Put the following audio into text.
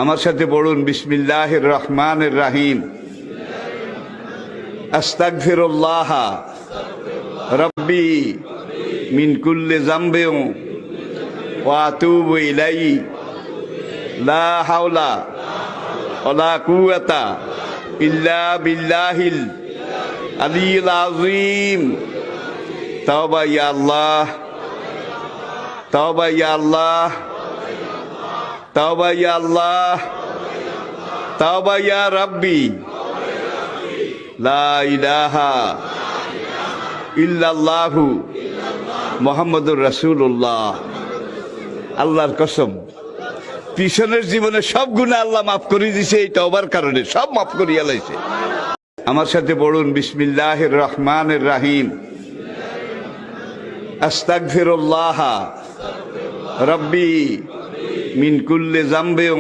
আমার সাথে পড়ুন বিসমিল্লাহির রহমানির রহিম। আস্তাগফিরুল্লাহ রব্বি মিন কুল্লি যামবিন ওয়া আতুবু ইলাইহি লা হাওলা ওয়ালা কুওয়াতা ইল্লা বিল্লাহিল আলিয়্যিল আযীম। তাওবা ইয়া আল্লাহ, তাওবা ইয়া আল্লাহ, তাওবা ইয়া আল্লাহ, তাওবা ইয়া রাব্বি, লা ইলাহা ইল্লাল্লাহু মুহাম্মাদুর রাসূলুল্লাহ। আল্লাহর কসম, পিছনের জীবনে সব গুনাহ আল্লাহ মাফ করে দিয়েছে এই তওবার কারণে, সব মাফ করিয়া লাইছে। আমার সাথে পড়ুন বিসমিল্লাহির রহমানির রহিম। আস্তাগফিরুল্লাহ রব্বি মিন কুল্লি যামবিন